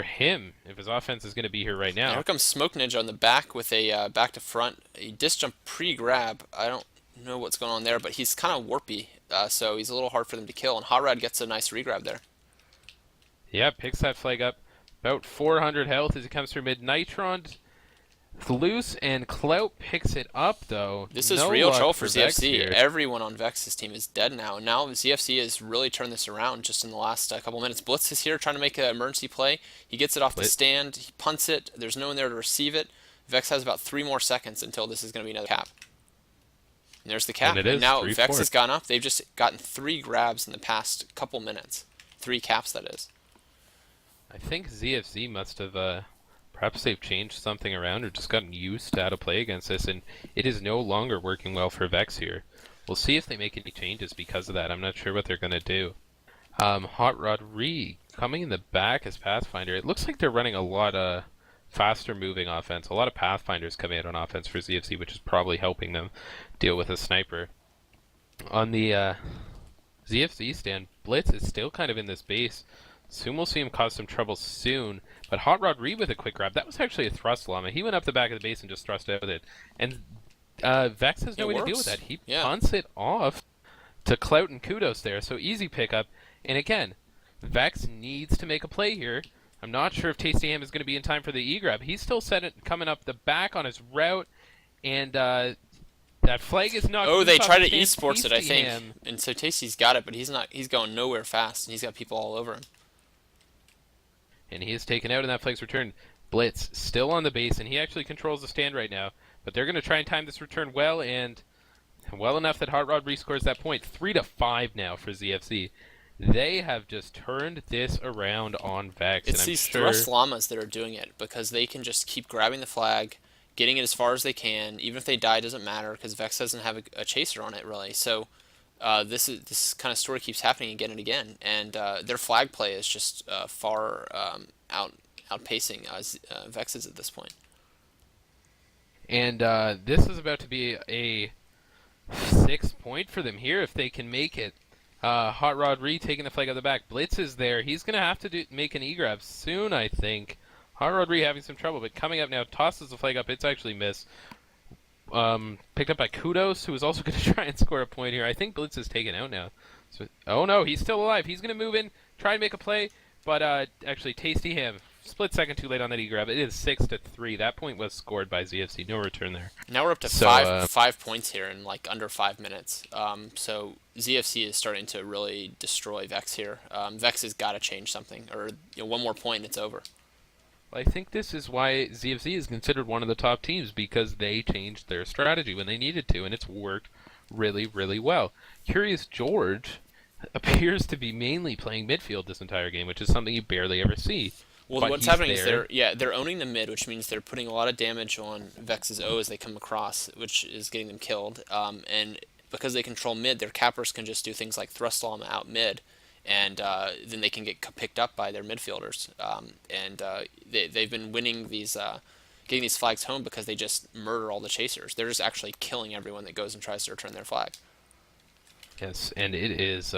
him, if his offense is going to be here right now. Here comes Smoke Ninja on the back with a back to front. A disc jump pre-grab. I don't know what's going on there, but he's kind of warpy, so he's a little hard for them to kill. And Hot Rod gets a nice regrab there. Yeah, picks that flag up. About 400 health as he comes through mid. Nitron loose, and Clout picks it up, though. This is no real luck trouble for Vex ZFC. here. Everyone on Vex's team is dead now. And now ZFC has really turned this around just in the last couple minutes. Blitz is here trying to make an emergency play. He gets it off the stand. He punts it. There's no one there to receive it. Vex has about 3 more seconds until this is going to be another cap. And there's the cap. And now Vex has gone up. They've just gotten 3 grabs in the past couple minutes. 3 caps, that is. I think ZFZ must have... Perhaps they've changed something around or just gotten used to how to play against this, and it is no longer working well for Vex here. We'll see if they make any changes because of that. I'm not sure what they're going to do. Hot Rod Re coming in the back as Pathfinder. It looks like they're running a lot of faster moving offense. A lot of Pathfinders coming out on offense for ZFC, which is probably helping them deal with a sniper. On the ZFZ stand, Blitz is still kind of in this base. Soon we'll see him cause some trouble soon. But Hot Rod Reed with a quick grab. That was actually a thrust llama. He went up the back of the base and just thrust out with it. And Vex has no way to deal with that. He punts it off to Clout and Kudos there. So easy pickup. And again, Vex needs to make a play here. I'm not sure if Tasty Ham is going to be in time for the E-grab. He's still coming up the back on his route. And that flag is not... Oh, they try to esports it, I think. And so Tasty's got it, but he's not. He's going nowhere fast, and he's got people all over him. And he is taken out in that flag's return. Blitz still on the base, and he actually controls the stand right now. But they're going to try and time this return well, and well enough that Hot Rod rescores that point. 3-5 now for ZFC. They have just turned this around on Vex. It's these thrust llamas that are doing it, because they can just keep grabbing the flag, getting it as far as they can. Even if they die, it doesn't matter, because Vex doesn't have a chaser on it, really. So this kind of story keeps happening again and again, and their flag play is just far outpacing Vex's at this point. And this is about to be a 6 point for them here if they can make it. Hot Rod Re taking the flag out the back. Blitz is there. He's going to have to make an E-grab soon, I think. Hot Rod Re having some trouble, but coming up now, tosses the flag up. It's actually missed. Picked up by Kudos, who is also going to try and score a point here. I think Blitz is taken out now. So, oh no, he's still alive. He's going to move in, try and make a play, but actually, Tasty Ham split second too late on that E-grab. It is 6-3. That point was scored by ZFC. No return there. Now we're up to So, five points here in like under 5 minutes. So ZFC is starting to really destroy Vex here. Vex has got to change something, or one more point, and it's over. I think this is why ZFC is considered one of the top teams, because they changed their strategy when they needed to, and it's worked really, really well. Curious George appears to be mainly playing midfield this entire game, which is something you barely ever see. Well, But what's he's happening is there. they're owning the mid, which means they're putting a lot of damage on Vex's O as they come across, which is getting them killed. And because they control mid, their cappers can just do things like thrust them out mid, and then they can get picked up by their midfielders. And they've been winning these, getting these flags home because they just murder all the chasers. They're just actually killing everyone that goes and tries to return their flag. Yes, and it is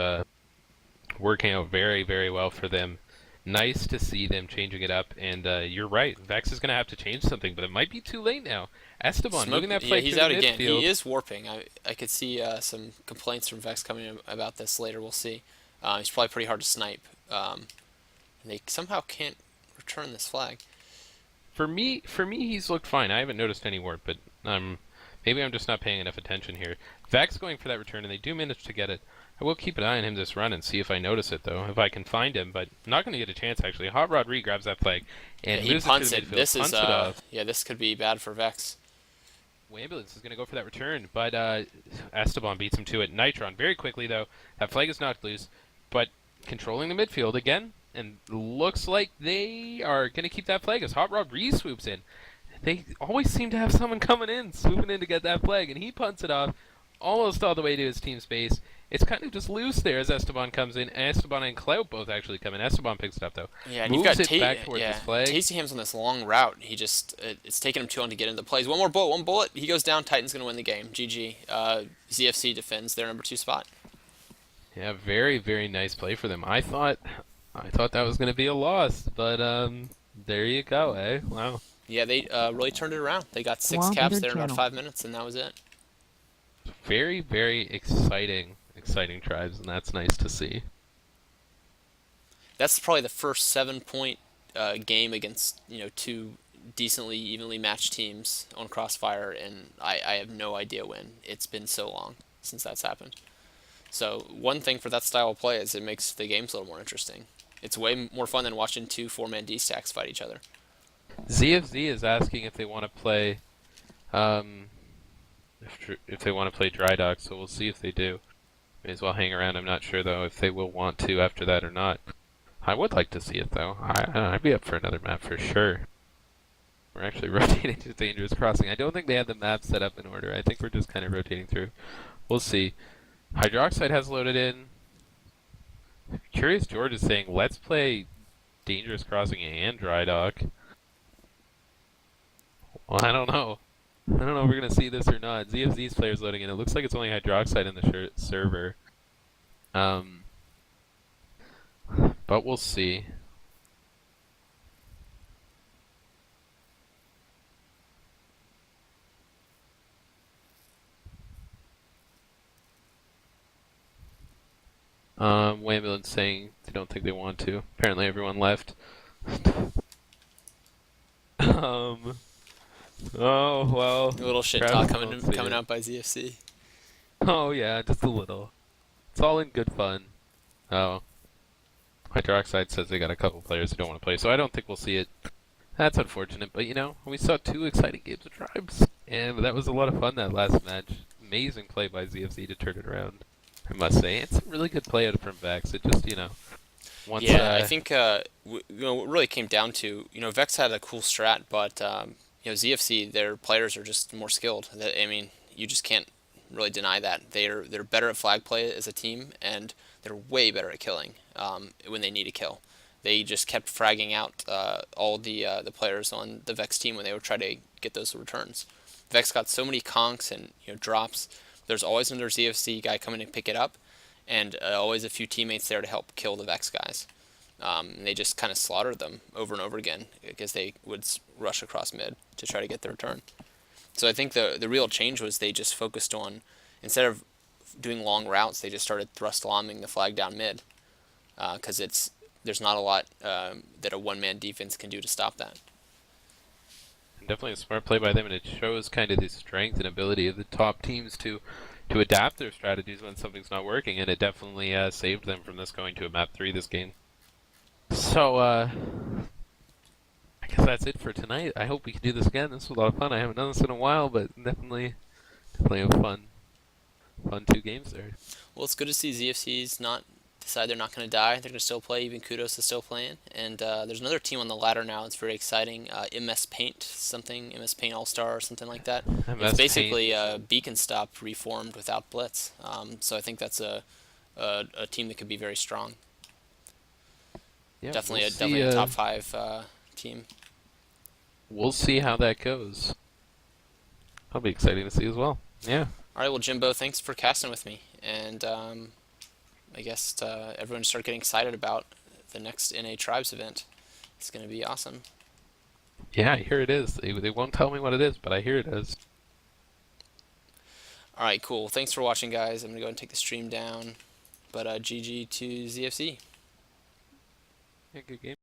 working out very, very well for them. Nice to see them changing it up, and you're right. Vex is going to have to change something, but it might be too late now. Esteban moving that Yeah, flag he's through out the again. midfield. He is warping. I could see some complaints from Vex coming about this later. We'll see. He's probably pretty hard to snipe. And they somehow can't return this flag. For me, he's looked fine. I haven't noticed any warp, but maybe I'm just not paying enough attention here. Vex going for that return, and they do manage to get it. I will keep an eye on him this run and see if I notice it, though, if I can find him, but I'm not going to get a chance, actually. Hot Rod Re grabs that flag and Yeah, he moves punts it to it. the midfield, This is punts it off. yeah, this could be bad for Vex. Ambulance is going to go for that return, but Esteban beats him to it. Nitron, very quickly, though. That flag is knocked loose, but controlling the midfield again, and looks like they are going to keep that flag as Hot Rod re-swoops in. They always seem to have someone coming in, swooping in to get that flag, and he punts it off almost all the way to his team's base. It's kind of just loose there as Esteban comes in. Esteban and Clout both actually come in. Esteban picks it up, though. Yeah, and Moves you've got it back towards his flag. Tasty Ham's on this long route. He just it's taking him too long to get into the plays. One more bullet, one bullet. He goes down. Titan's gonna win the game. GG. ZFC defends their number 2 spot. Yeah, very, very nice play for them. I thought that was going to be a loss, but there you go, eh? Wow. Yeah, they really turned it around. They got 6 Long caps entered there in about channel. 5 minutes, and that was it. Very, very exciting tribes, and that's nice to see. That's probably the first 7-point game against 2 decently evenly matched teams on Crossfire, and I have no idea when. It's been so long since that's happened. So one thing for that style of play is it makes the games a little more interesting. It's way more fun than watching 2 4-man D-stacks fight each other. ZFZ is asking if they want to play, if they want to play Dry Dock, so we'll see if they do. May as well hang around. I'm not sure though if they will want to after that or not. I would like to see it though. I'd be up for another map for sure. We're actually rotating to Dangerous Crossing. I don't think they have the map set up in order. I think we're just kind of rotating through. We'll see. Hydroxide has loaded in. Curious George is saying, let's play Dangerous Crossing and Dry Dock. Well, I don't know. I don't know if we're going to see this or not. ZFZ's players loading in. It looks like it's only Hydroxide in the server. But we'll see. Wambulance saying they don't think they want to. Apparently everyone left. um. Oh well. A little shit Travis talk won't see coming it. out by ZFC. Oh yeah, just a little. It's all in good fun. Oh. Hydroxide says they got a couple players who don't want to play, so I don't think we'll see it. That's unfortunate, but we saw 2 exciting games of Tribes, and that was a lot of fun that last match. Amazing play by ZFC to turn it around, I must say. It's a really good play out from Vex. It just, once... Yeah, I think what really came down to, Vex had a cool strat, but ZFC, their players are just more skilled. I mean, you just can't really deny that. They're better at flag play as a team, and they're way better at killing when they need a kill. They just kept fragging out all the players on the Vex team when they would try to get those returns. Vex got so many conks and drops. There's always another ZFC guy coming to pick it up, and always a few teammates there to help kill the Vex guys. And they just kind of slaughtered them over and over again because they would rush across mid to try to get the return. So I think the real change was they just focused on, instead of doing long routes, they just started thrust lobbing the flag down mid, because there's not a lot that a one-man defense can do to stop that. And definitely a smart play by them, and it shows kind of the strength and ability of the top teams to adapt their strategies when something's not working, and it definitely saved them from this going to a map 3 this game. So, I guess that's it for tonight. I hope we can do this again. This was a lot of fun. I haven't done this in a while, but definitely a fun 2 games there. Well, it's good to see ZFC's not decide they're not going to die. They're going to still play. Even Kudos is still playing. And there's another team on the ladder now. It's very exciting. MS Paint, MS Paint All Star or something like that. It's basically Beacon Stop reformed without Blitz. So I think that's a team that could be very strong. Yeah, Definitely a top 5 team. We'll see how that goes. That'll be exciting to see as well. Yeah. All right, well, Jimbo, thanks for casting with me. And I guess everyone start getting excited about the next NA Tribes event. It's going to be awesome. Yeah, I hear it is. They won't tell me what it is, but I hear it is. All right, cool. Thanks for watching, guys. I'm going to go ahead and take the stream down. But GG to ZFC. Yeah, good game.